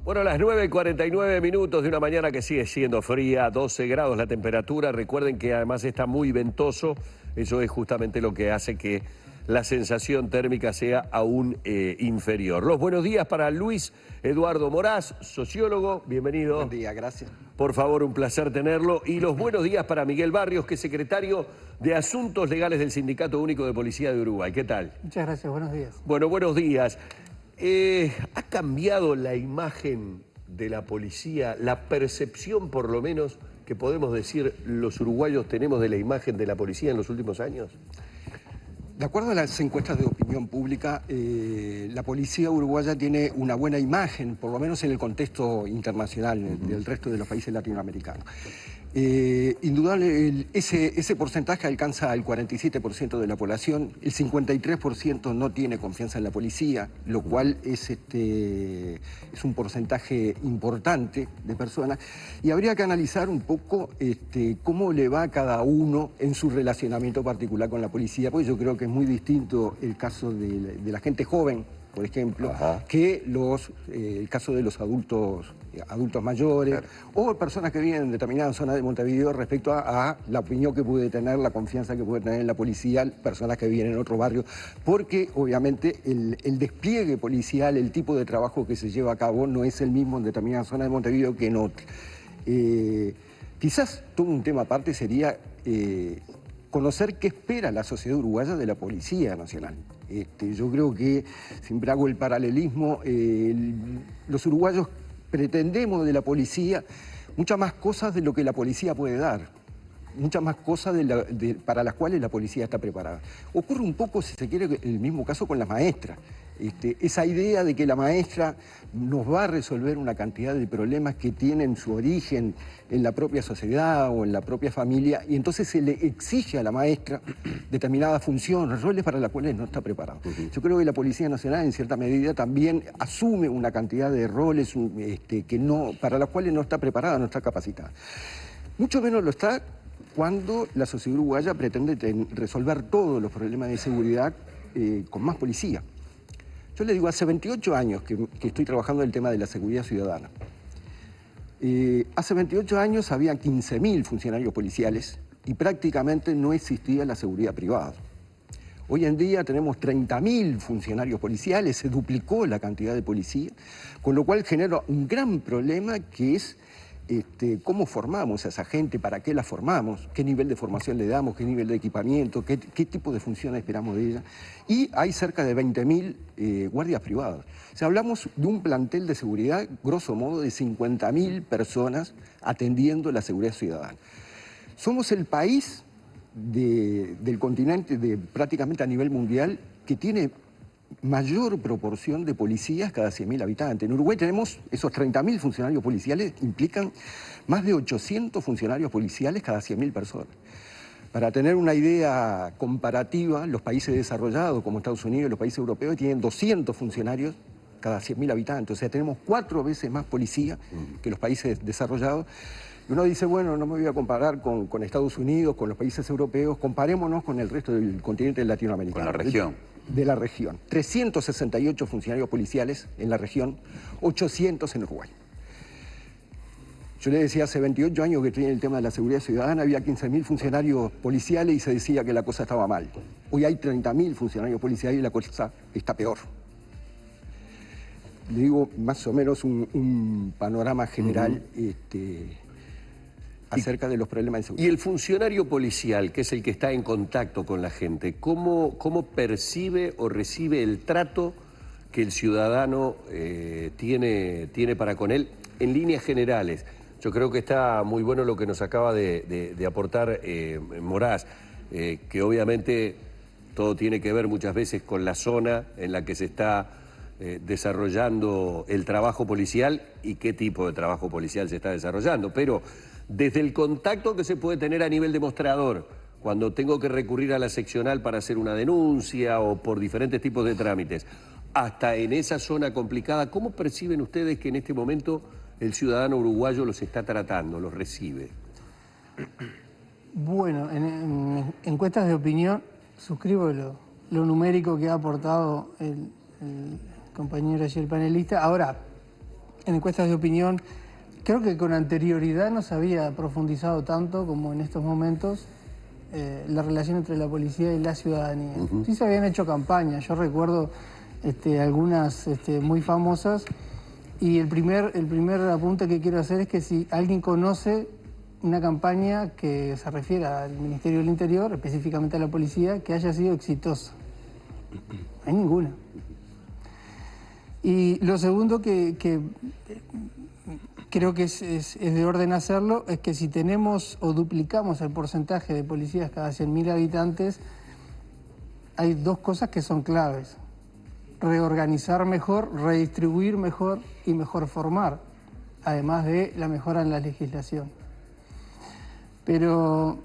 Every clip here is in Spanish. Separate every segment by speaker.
Speaker 1: Bueno, las 9:49 de una mañana que sigue siendo fría, 12 grados la temperatura. Recuerden que además está muy ventoso. Eso es justamente lo que hace que la sensación térmica sea aún inferior. Los buenos días para Luis Eduardo Moraz, sociólogo. Bienvenido.
Speaker 2: Buen día, gracias.
Speaker 1: Por favor, un placer tenerlo. Y los buenos días para Miguel Barrios, que es secretario de Asuntos Legales del Sindicato Único de Policía de Uruguay. ¿Qué tal?
Speaker 3: Muchas gracias, buenos días.
Speaker 1: Bueno, buenos días. ¿Ha cambiado la imagen de la policía, la percepción por lo menos que podemos decir los uruguayos tenemos de la imagen de la policía en los últimos años?
Speaker 2: De acuerdo a las encuestas de opinión pública, la policía uruguaya tiene una buena imagen, por lo menos en el contexto internacional del resto de los países latinoamericanos. Indudable, ese porcentaje alcanza al 47% de la población, el 53% no tiene confianza en la policía, lo cual es un porcentaje importante de personas, y habría que analizar un poco cómo le va a cada uno en su relacionamiento particular con la policía, porque yo creo que es muy distinto el caso de la gente joven, por ejemplo, que el caso de los adultos mayores, claro, o personas que viven en determinadas zonas de Montevideo respecto a la opinión que puede tener, la confianza que puede tener en la policía, personas que viven en otro barrio, porque obviamente el despliegue policial, el tipo de trabajo que se lleva a cabo no es el mismo en determinadas zonas de Montevideo que en otras. Quizás todo un tema aparte sería conocer qué espera la sociedad uruguaya de la Policía Nacional. Yo creo que, siempre hago el paralelismo, los uruguayos pretendemos de la policía muchas más cosas de lo que la policía puede dar, muchas más cosas para las cuales la policía está preparada. Ocurre un poco, si se quiere, el mismo caso con las maestras. Esa idea de que la maestra nos va a resolver una cantidad de problemas que tienen su origen en la propia sociedad o en la propia familia, y entonces se le exige a la maestra determinadas funciones, roles para las cuales no está preparada. Yo creo que la Policía Nacional, en cierta medida, también asume una cantidad de roles para las cuales no está preparada, no está capacitada. Mucho menos lo está cuando la sociedad uruguaya pretende resolver todos los problemas de seguridad con más policía. Yo le digo, hace 28 años que estoy trabajando en el tema de la seguridad ciudadana. Hace 28 años había 15.000 funcionarios policiales y prácticamente no existía la seguridad privada. Hoy en día tenemos 30.000 funcionarios policiales, se duplicó la cantidad de policía, con lo cual genera un gran problema que es cómo formamos a esa gente, para qué la formamos, qué nivel de formación le damos, qué nivel de equipamiento, qué tipo de funciones esperamos de ella. Y hay cerca de 20.000 guardias privadas. O sea, hablamos de un plantel de seguridad, grosso modo, de 50.000 personas atendiendo la seguridad ciudadana. Somos el país del continente, prácticamente a nivel mundial, que tiene mayor proporción de policías cada 100.000 habitantes. En Uruguay tenemos esos 30.000 funcionarios policiales, implican más de 800 funcionarios policiales cada 100.000 personas. Para tener una idea comparativa, los países desarrollados como Estados Unidos y los países europeos tienen 200 funcionarios cada 100.000 habitantes. O sea, tenemos 4 veces más policía que los países desarrollados. Y uno dice, bueno, no me voy a comparar con Estados Unidos, con los países europeos, comparémonos con el resto del continente latinoamericano.
Speaker 4: Con la región.
Speaker 2: De la región. 368 funcionarios policiales en la región, 800 en Uruguay. Yo le decía, hace 28 años que estoy en el tema de la seguridad ciudadana, había 15.000 funcionarios policiales y se decía que la cosa estaba mal. Hoy hay 30.000 funcionarios policiales y la cosa está peor. Le digo más o menos un panorama general acerca de los problemas de seguridad.
Speaker 1: Y el funcionario policial, que es el que está en contacto con la gente, ¿cómo percibe o recibe el trato que el ciudadano tiene para con él en líneas generales? Yo creo que está muy bueno lo que nos acaba de aportar Moraz, que obviamente todo tiene que ver muchas veces con la zona en la que se está desarrollando el trabajo policial y qué tipo de trabajo policial se está desarrollando, pero desde el contacto que se puede tener a nivel demostrador, cuando tengo que recurrir a la seccional para hacer una denuncia o por diferentes tipos de trámites, hasta en esa zona complicada, ¿cómo perciben ustedes que en este momento el ciudadano uruguayo los está tratando, los recibe?
Speaker 3: Bueno, en encuestas de opinión suscribo lo numérico que ha aportado el compañero y el panelista. Ahora, en encuestas de opinión, creo que con anterioridad no se había profundizado tanto como en estos momentos la relación entre la policía y la ciudadanía. Sí se habían hecho campañas, yo recuerdo algunas muy famosas, y el primer apunte que quiero hacer es que si alguien conoce una campaña que se refiere al Ministerio del Interior, específicamente a la policía, que haya sido exitosa. No hay ninguna. Y lo segundo que creo que es de orden hacerlo es que si tenemos o duplicamos el porcentaje de policías cada 100.000 habitantes, hay dos cosas que son claves: reorganizar mejor, redistribuir mejor y mejor formar, además de la mejora en la legislación. Pero,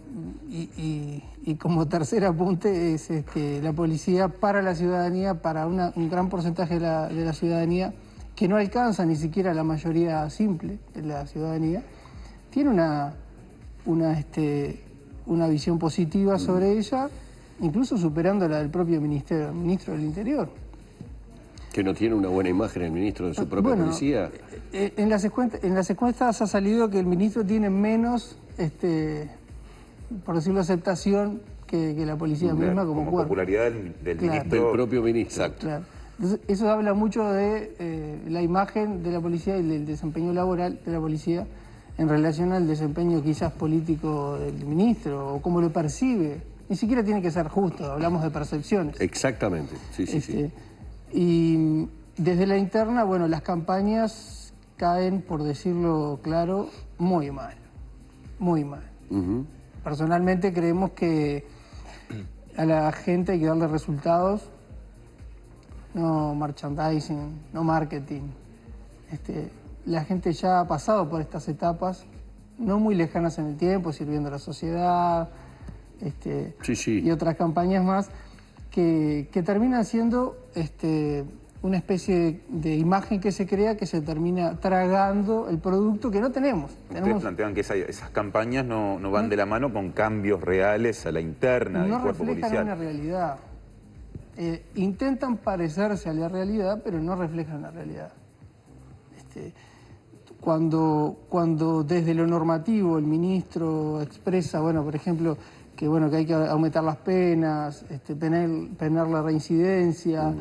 Speaker 3: y como tercer apunte, es que la policía para la ciudadanía, para un gran porcentaje de la ciudadanía, que no alcanza ni siquiera la mayoría simple de la ciudadanía, tiene una visión positiva sobre ella, incluso superando la del propio ministro del Interior.
Speaker 1: ¿Que no tiene una buena imagen el ministro de su propia policía?
Speaker 3: En las encuestas ha salido que el ministro tiene menos, por decirlo, aceptación que la policía misma como cuerpo.
Speaker 4: Popularidad del ministro.
Speaker 1: Del propio ministro.
Speaker 4: Exacto.
Speaker 3: Claro. Entonces, eso habla mucho de la imagen de la policía y del desempeño laboral de la policía en relación al desempeño quizás político del ministro o cómo lo percibe. Ni siquiera tiene que ser justo, hablamos de percepciones.
Speaker 1: Exactamente, sí.
Speaker 3: Y desde la interna, bueno, las campañas caen, por decirlo claro, muy mal, muy mal. Personalmente creemos que a la gente hay que darle resultados, no merchandising, no marketing. La gente ya ha pasado por estas etapas, no muy lejanas en el tiempo, sirviendo a la sociedad, y otras campañas más, que terminan siendo una especie de imagen que se crea que se termina tragando el producto que no tenemos.
Speaker 4: Ustedes plantean que esas campañas no van de la mano con cambios reales a la interna del cuerpo policial.
Speaker 3: No reflejan una realidad. Intentan parecerse a la realidad, pero no reflejan la realidad. Cuando desde lo normativo el ministro expresa, bueno, por ejemplo, que hay que aumentar las penas, penar la reincidencia,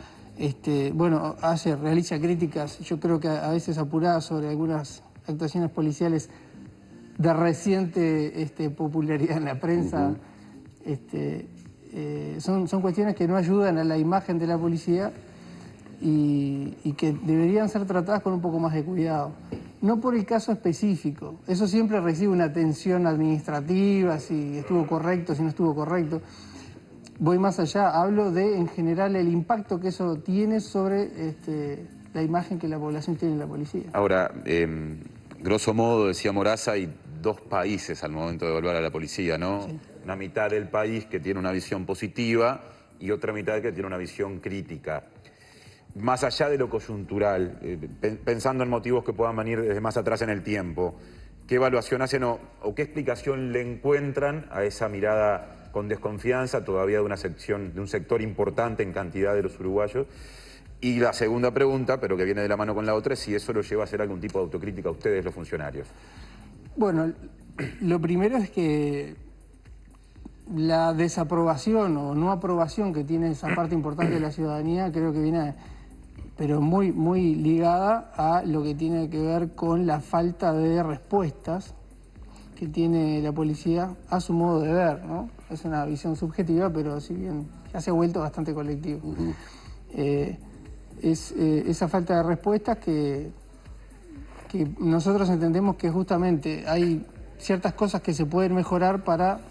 Speaker 3: realiza críticas, yo creo que a veces apuradas, sobre algunas actuaciones policiales de reciente popularidad en la prensa. Son cuestiones que no ayudan a la imagen de la policía y que deberían ser tratadas con un poco más de cuidado. No por el caso específico, eso siempre recibe una atención administrativa, si estuvo correcto, si no estuvo correcto. Voy más allá, hablo de, en general, el impacto que eso tiene sobre la imagen que la población tiene en la policía.
Speaker 4: Ahora, grosso modo, decía Moraza, hay dos países al momento de evaluar a la policía, ¿no? Sí. Una mitad del país que tiene una visión positiva y otra mitad que tiene una visión crítica. Más allá de lo coyuntural, pensando en motivos que puedan venir desde más atrás en el tiempo, ¿qué evaluación hacen o qué explicación le encuentran a esa mirada con desconfianza todavía de un sector importante en cantidad de los uruguayos? Y la segunda pregunta, pero que viene de la mano con la otra, es si eso lo lleva a hacer algún tipo de autocrítica a ustedes, los funcionarios.
Speaker 3: Bueno, lo primero es que la desaprobación o no aprobación que tiene esa parte importante de la ciudadanía creo que viene, pero muy, muy ligada a lo que tiene que ver con la falta de respuestas que tiene la policía a su modo de ver, ¿no? Es una visión subjetiva, pero si bien ya se ha vuelto bastante colectivo. Esa falta de respuestas que nosotros entendemos que justamente hay ciertas cosas que se pueden mejorar para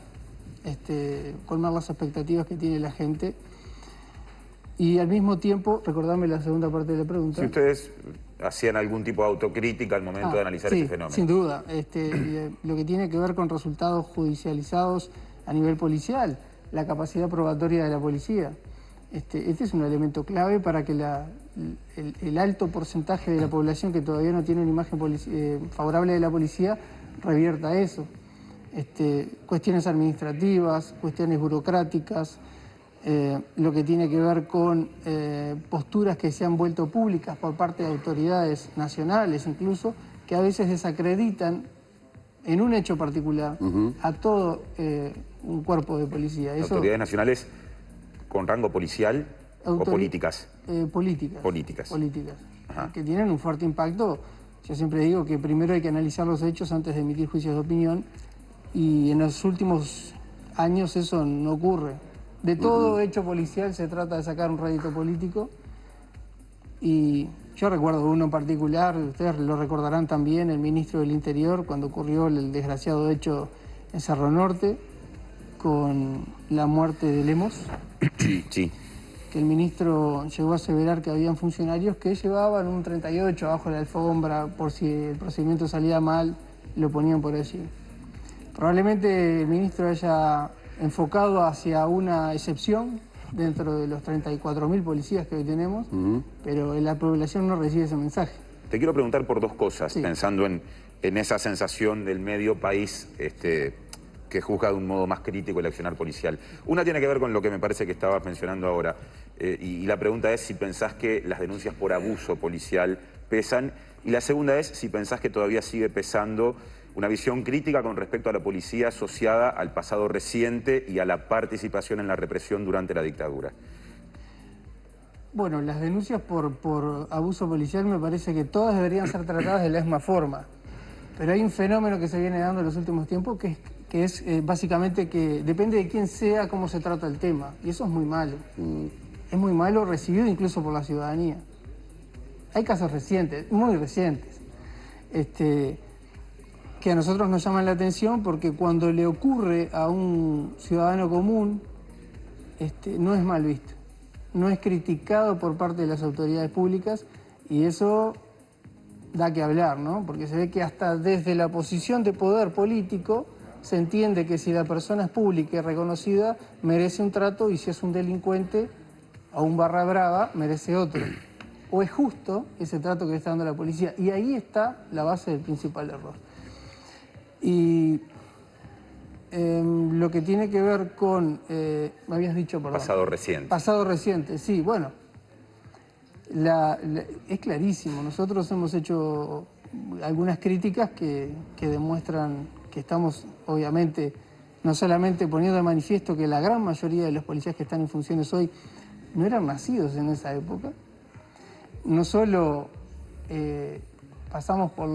Speaker 3: colmar las expectativas que tiene la gente. Y al mismo tiempo, recordame la segunda parte de la pregunta.
Speaker 4: Si ustedes hacían algún tipo de autocrítica al momento de analizar este fenómeno.
Speaker 3: Sin duda. Lo que tiene que ver con resultados judicializados a nivel policial, la capacidad probatoria de la policía. Este es un elemento clave para que el alto porcentaje de la población que todavía no tiene una imagen favorable de la policía revierta eso. Cuestiones administrativas, cuestiones burocráticas, lo que tiene que ver con posturas que se han vuelto públicas por parte de autoridades nacionales incluso, que a veces desacreditan en un hecho particular a todo un cuerpo de policía. Eso,
Speaker 4: ¿Autoridades nacionales con rango policial o políticas?
Speaker 3: Políticas.
Speaker 4: Políticas.
Speaker 3: Políticas,
Speaker 4: Ajá.
Speaker 3: que tienen un fuerte impacto. Yo siempre digo que primero hay que analizar los hechos antes de emitir juicios de opinión, y en los últimos años eso no ocurre. De todo hecho policial se trata de sacar un rédito político, y yo recuerdo uno en particular, ustedes lo recordarán también, el ministro del Interior, cuando ocurrió el desgraciado hecho en Cerro Norte con la muerte de Lemos.
Speaker 4: Sí.
Speaker 3: Que el ministro llegó a aseverar que habían funcionarios que llevaban un 38 abajo de la alfombra por si el procedimiento salía mal, lo ponían por allí. Probablemente el ministro haya enfocado hacia una excepción dentro de los 34.000 policías que hoy tenemos, pero la población no recibe ese mensaje.
Speaker 4: Te quiero preguntar por dos cosas,
Speaker 3: Sí.
Speaker 4: pensando en esa sensación del medio país que juzga de un modo más crítico el accionar policial. Una tiene que ver con lo que me parece que estabas mencionando ahora, y la pregunta es si pensás que las denuncias por abuso policial pesan, y la segunda es si pensás que todavía sigue pesando una visión crítica con respecto a la policía asociada al pasado reciente y a la participación en la represión durante la dictadura.
Speaker 3: Bueno, las denuncias por abuso policial me parece que todas deberían ser tratadas de la misma forma. Pero hay un fenómeno que se viene dando en los últimos tiempos que es básicamente que depende de quién sea, cómo se trata el tema. Y eso es muy malo. Es muy malo, recibido incluso por la ciudadanía. Hay casos recientes, muy recientes, que a nosotros nos llaman la atención porque cuando le ocurre a un ciudadano común, no es mal visto. No es criticado por parte de las autoridades públicas, y eso da que hablar, ¿no? Porque se ve que hasta desde la posición de poder político se entiende que si la persona es pública y reconocida, merece un trato, y si es un delincuente o un barra brava, merece otro. O es justo ese trato que le está dando la policía. Y ahí está la base del principal error. Y lo que tiene que ver con... me habías dicho, perdón.
Speaker 4: Pasado reciente.
Speaker 3: Pasado reciente, sí, bueno. Es clarísimo. Nosotros hemos hecho algunas críticas que demuestran que estamos, obviamente, no solamente poniendo de manifiesto que la gran mayoría de los policías que están en funciones hoy no eran nacidos en esa época. No solo pasamos por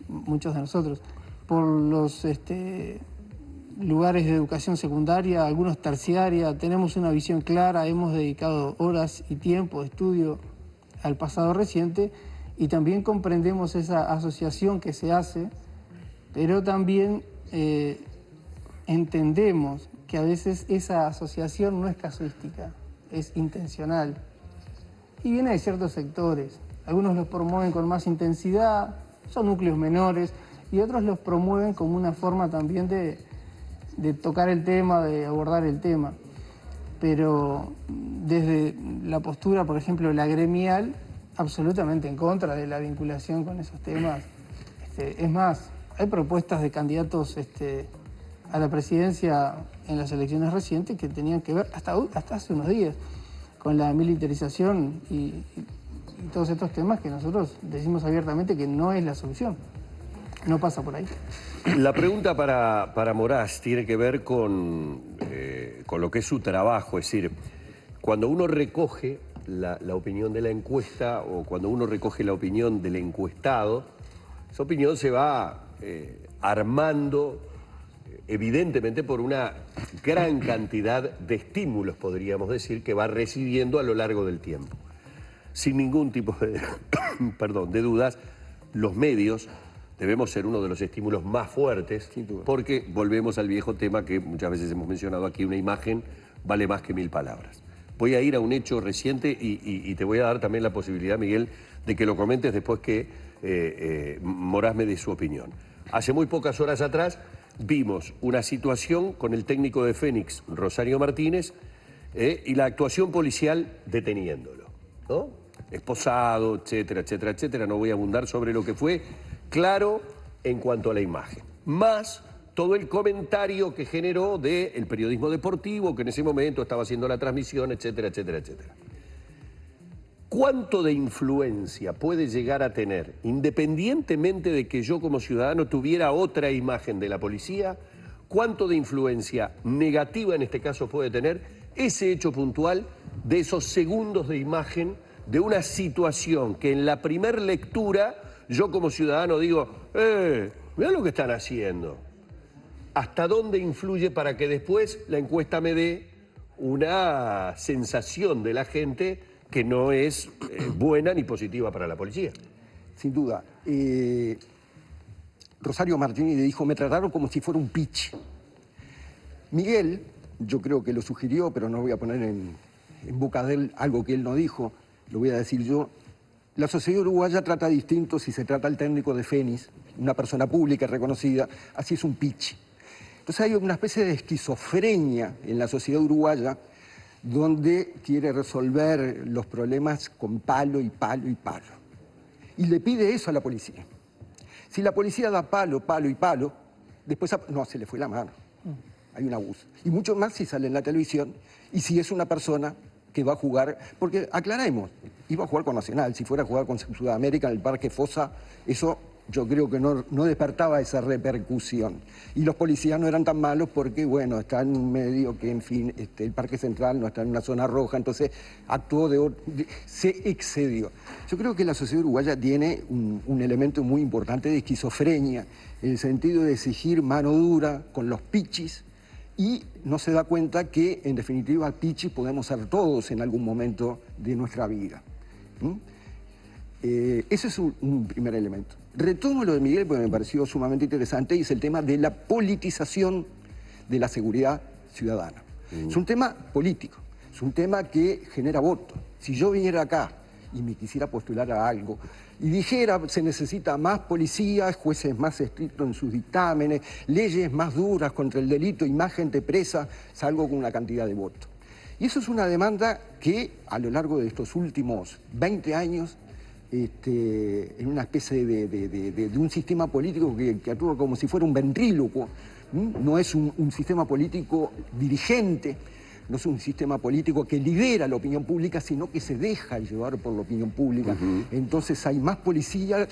Speaker 3: muchos de nosotros, por los lugares de educación secundaria, algunos terciaria, tenemos una visión clara, hemos dedicado horas y tiempo de estudio al pasado reciente, y también comprendemos esa asociación que se hace, pero también entendemos que a veces esa asociación no es casuística, es intencional, y viene de ciertos sectores. Algunos los promueven con más intensidad, son núcleos menores, y otros los promueven como una forma también de tocar el tema, de abordar el tema. Pero desde la postura, por ejemplo, la gremial, absolutamente en contra de la vinculación con esos temas. Es más, hay propuestas de candidatos a la presidencia en las elecciones recientes que tenían que ver, hasta hace unos días, con la militarización y todos estos temas que nosotros decimos abiertamente que no es la solución. No pasa por ahí.
Speaker 1: La pregunta para Moraz tiene que ver con lo que es su trabajo, es decir, cuando uno recoge la opinión de la encuesta o cuando uno recoge la opinión del encuestado, esa opinión se va armando evidentemente por una gran cantidad de estímulos, podríamos decir, que va recibiendo a lo largo del tiempo. Sin ningún tipo de dudas, los medios debemos ser uno de los estímulos más fuertes, porque volvemos al viejo tema que muchas veces hemos mencionado aquí, una imagen vale más que 1000 palabras. Voy a ir a un hecho reciente y te voy a dar también la posibilidad, Miguel, de que lo comentes después que Moraz me dé su opinión. Hace muy pocas horas atrás vimos una situación con el técnico de Fénix, Rosario Martínez, y la actuación policial deteniéndolo, ¿no? Esposado, etcétera, etcétera, etcétera. No voy a abundar sobre lo que fue claro en cuanto a la imagen. Más todo el comentario que generó del periodismo deportivo, que en ese momento estaba haciendo la transmisión, etcétera, etcétera, etcétera. ¿Cuánto de influencia puede llegar a tener, independientemente de que yo como ciudadano tuviera otra imagen de la policía, cuánto de influencia negativa en este caso puede tener ese hecho puntual de esos segundos de imagen de una situación que en la primer lectura yo como ciudadano digo, mirá lo que están haciendo? ¿Hasta dónde influye para que después la encuesta me dé una sensación de la gente que no es buena ni positiva para la policía?
Speaker 2: Sin duda. Rosario Martínez le dijo, me trataron como si fuera un pitch. Miguel, yo creo que lo sugirió, pero no voy a poner en boca de él algo que él no dijo, lo voy a decir yo. La sociedad uruguaya trata distinto si se trata al técnico de Fénix, una persona pública reconocida, así es un pitch. Entonces hay una especie de esquizofrenia en la sociedad uruguaya donde quiere resolver los problemas con palo y palo y palo. Y le pide eso a la policía. Si la policía da palo, palo y palo, después no, se le fue la mano. Hay un abuso. Y mucho más si sale en la televisión y si es una persona que va a jugar, porque aclaremos, iba a jugar con Nacional, si fuera a jugar con Sudamérica en el Parque Fosa, eso yo creo que no despertaba esa repercusión. Y los policías no eran tan malos porque, bueno, está en un medio que, en fin, el Parque Central no está en una zona roja, entonces actuó se excedió. Yo creo que la sociedad uruguaya tiene un elemento muy importante de esquizofrenia, en el sentido de exigir mano dura con los pichis, y no se da cuenta que, en definitiva, pichis podemos ser todos en algún momento de nuestra vida. Ese es un primer elemento. Retomo lo de Miguel porque me pareció sumamente interesante y es el tema de la politización de la seguridad ciudadana. Es un tema político, es un tema que genera voto. Si yo viniera acá y me quisiera postular a algo y dijera se necesita más policías, jueces más estrictos en sus dictámenes, leyes más duras contra el delito y más gente presa, salgo con una cantidad de votos. Y eso es una demanda que a lo largo de estos últimos 20 años en una especie de un sistema político que actúa como si fuera un ventrílocuo, no es un sistema político dirigente, no es un sistema político que lidera la opinión pública, sino que se deja llevar por la opinión pública. Entonces hay más policías,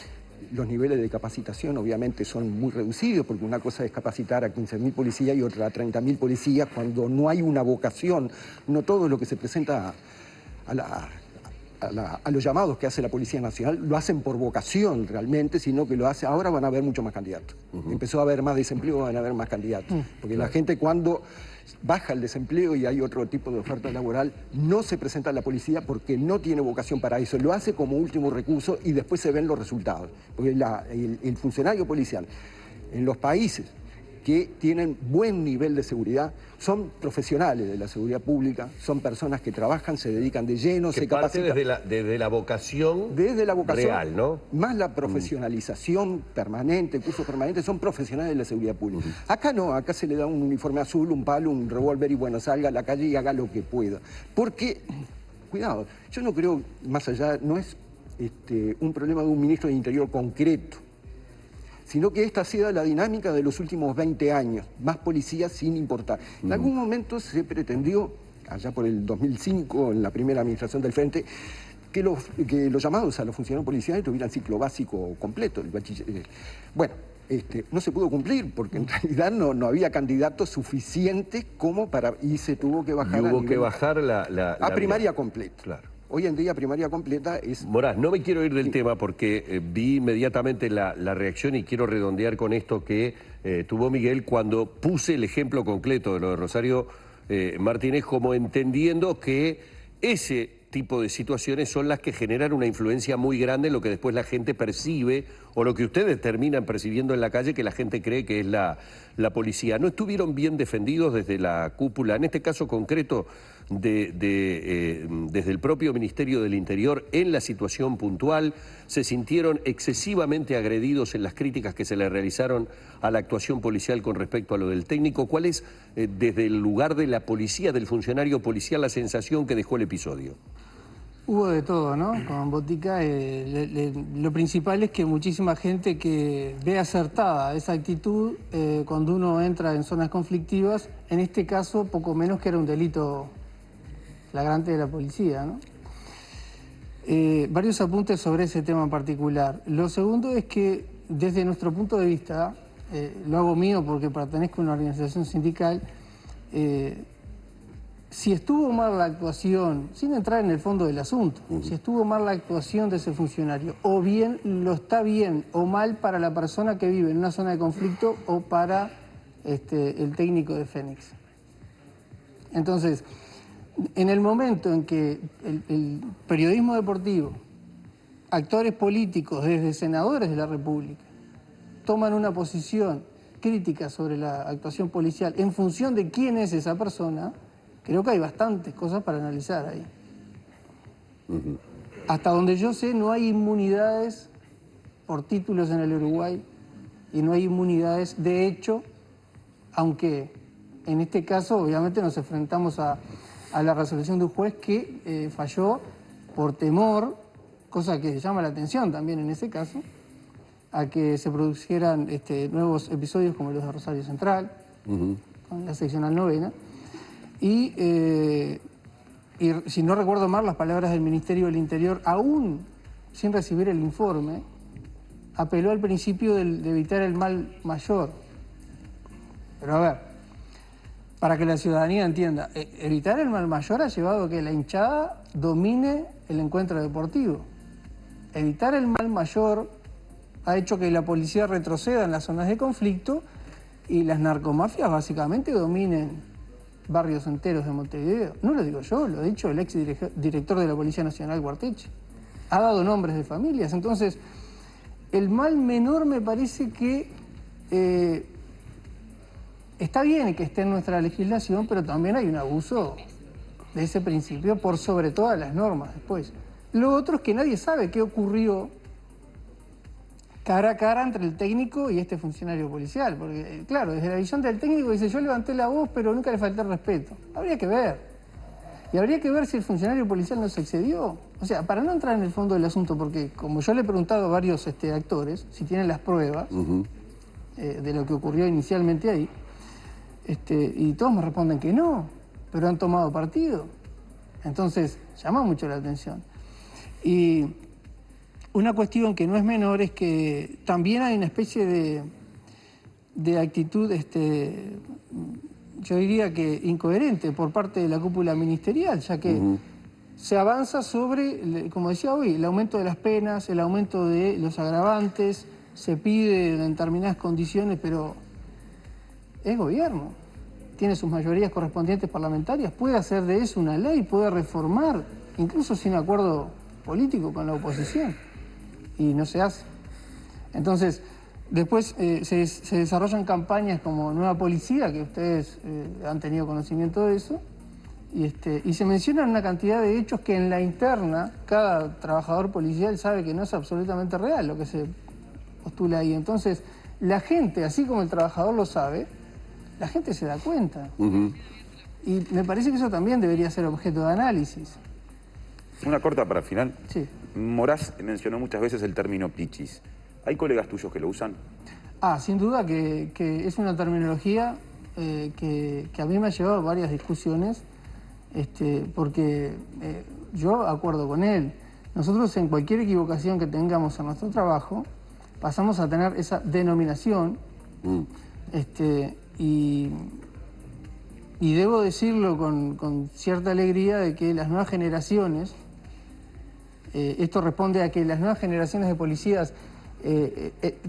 Speaker 2: los niveles de capacitación obviamente son muy reducidos, porque una cosa es capacitar a 15.000 policías y otra a 30.000 policías cuando no hay una vocación, no todo lo que se presenta a los llamados que hace la Policía Nacional lo hacen por vocación realmente, sino que lo hace. Ahora van a haber muchos más candidatos. Empezó a haber más desempleo, van a haber más candidatos. Porque la gente cuando baja el desempleo y hay otro tipo de oferta laboral, no se presenta a la policía porque no tiene vocación para eso. Lo hace como último recurso y después se ven los resultados. Porque el funcionario policial en los países que tienen buen nivel de seguridad, son profesionales de la seguridad pública, son personas que trabajan, se dedican de lleno, se capacitan.
Speaker 1: Desde la vocación real, ¿no?
Speaker 2: Más la profesionalización permanente, cursos permanentes, son profesionales de la seguridad pública. Acá no, acá se le da un uniforme azul, un palo, un revólver y bueno, salga a la calle y haga lo que pueda. Porque, cuidado, yo no creo, más allá, no es un problema de un ministro de Interior concreto, sino que esta ha sido la dinámica de los últimos 20 años, más policías sin importar. En algún momento se pretendió, allá por el 2005, en la primera administración del Frente, que los llamados a los funcionarios policiales tuvieran ciclo básico completo. Bueno, no se pudo cumplir, porque en realidad no había candidatos suficientes como para... Y se tuvo que bajar a primaria completa.
Speaker 1: Claro.
Speaker 2: Hoy en día primaria completa es...
Speaker 1: Morás, no me quiero ir del tema porque vi inmediatamente la reacción y quiero redondear con esto que tuvo Miguel cuando puse el ejemplo concreto de lo de Rosario Martínez, como entendiendo que ese tipo de situaciones son las que generan una influencia muy grande en lo que después la gente percibe o lo que ustedes terminan percibiendo en la calle, que la gente cree que es la policía. ¿No estuvieron bien defendidos desde la cúpula, en este caso concreto, desde el propio Ministerio del Interior en la situación puntual? ¿Se sintieron excesivamente agredidos en las críticas que se le realizaron a la actuación policial con respecto a lo del técnico? ¿Cuál es, desde el lugar de la policía, del funcionario policial, la sensación que dejó el episodio?
Speaker 3: Hubo de todo, ¿no? Con Botica, lo principal es que muchísima gente que ve acertada esa actitud cuando uno entra en zonas conflictivas, en este caso poco menos que era un delito flagrante de la policía, ¿no? Varios apuntes sobre ese tema en particular. Lo segundo es que desde nuestro punto de vista, lo hago mío porque pertenezco a una organización sindical, si estuvo mal la actuación, sin entrar en el fondo del asunto, si estuvo mal la actuación de ese funcionario, o bien lo está bien o mal para la persona que vive en una zona de conflicto o para el técnico de Fénix. Entonces, en el momento en que el periodismo deportivo, actores políticos, desde senadores de la República, toman una posición crítica sobre la actuación policial en función de quién es esa persona, creo que hay bastantes cosas para analizar ahí. Hasta donde yo sé, no hay inmunidades por títulos en el Uruguay y no hay inmunidades de hecho, aunque en este caso obviamente nos enfrentamos a la resolución de un juez que falló por temor, cosa que llama la atención también en ese caso, a que se produjeran nuevos episodios como los de Rosario Central, con la seccional 9ª. Y si no recuerdo mal, las palabras del Ministerio del Interior, aún sin recibir el informe, apeló al principio de evitar el mal mayor. Pero a ver, para que la ciudadanía entienda, evitar el mal mayor ha llevado a que la hinchada domine el encuentro deportivo. Evitar el mal mayor ha hecho que la policía retroceda en las zonas de conflicto y las narcomafias básicamente dominen barrios enteros de Montevideo. No lo digo yo, lo ha dicho el ex director de la Policía Nacional, Guarteche. Ha dado nombres de familias. Entonces, el mal menor me parece que está bien que esté en nuestra legislación, pero también hay un abuso de ese principio por sobre todas las normas después. Lo otro es que nadie sabe qué ocurrió cara a cara entre el técnico y este funcionario policial, porque claro, desde la visión del técnico dice yo levanté la voz pero nunca le falté el respeto. Habría que ver. Y habría que ver si el funcionario policial no se excedió. O sea, para no entrar en el fondo del asunto, porque como yo le he preguntado a varios actores si tienen las pruebas de lo que ocurrió inicialmente ahí, y todos me responden que no, pero han tomado partido. Entonces, llama mucho la atención. Y una cuestión que no es menor es que también hay una especie de actitud, yo diría que incoherente por parte de la cúpula ministerial, ya que se avanza sobre, como decía hoy, el aumento de las penas, el aumento de los agravantes, se pide en determinadas condiciones, pero es gobierno, tiene sus mayorías correspondientes parlamentarias, puede hacer de eso una ley, puede reformar, incluso sin acuerdo político con la oposición. Y no se hace. Entonces, después se desarrollan campañas como Nueva Policía, que ustedes han tenido conocimiento de eso, y se mencionan una cantidad de hechos que en la interna cada trabajador policial sabe que no es absolutamente real lo que se postula ahí. Entonces, la gente, así como el trabajador lo sabe, la gente se da cuenta. Y me parece que eso también debería ser objeto de análisis.
Speaker 4: Una corta para final.
Speaker 3: Sí.
Speaker 4: Morás mencionó muchas veces el término pichis. ¿Hay colegas tuyos que lo usan?
Speaker 3: Sin duda que es una terminología que a mí me ha llevado a varias discusiones, porque yo acuerdo con él. Nosotros en cualquier equivocación que tengamos en nuestro trabajo, pasamos a tener esa denominación, y debo decirlo con cierta alegría de que las nuevas generaciones, esto responde a que las nuevas generaciones de policías,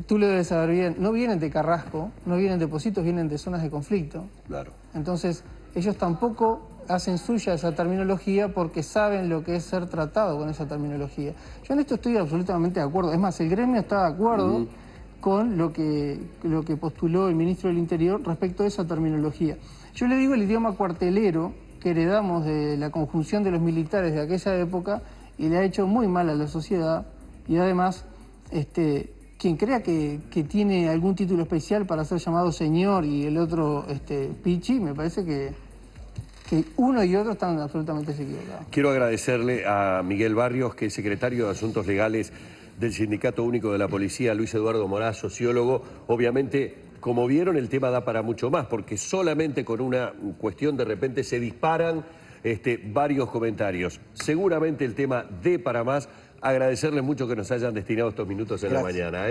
Speaker 3: tú lo debes saber bien, no vienen de Carrasco, no vienen de Positos, vienen de zonas de conflicto.
Speaker 1: Claro.
Speaker 3: Entonces, ellos tampoco hacen suya esa terminología porque saben lo que es ser tratado con esa terminología. Yo en esto estoy absolutamente de acuerdo. Es más, el gremio está de acuerdo con lo que postuló el ministro del Interior respecto a esa terminología. Yo le digo el idioma cuartelero que heredamos de la conjunción de los militares de aquella época y le ha hecho muy mal a la sociedad, y además quien crea que tiene algún título especial para ser llamado señor y el otro pichi, me parece que que uno y otro están absolutamente equivocados.
Speaker 1: Quiero agradecerle a Miguel Barrios, que es secretario de Asuntos Legales del Sindicato Único de la Policía, Luis Eduardo Moraz, sociólogo. Obviamente, como vieron, el tema da para mucho más, porque solamente con una cuestión de repente se disparan varios comentarios. Seguramente el tema dé para más. Agradecerles mucho que nos hayan destinado estos minutos en la mañana.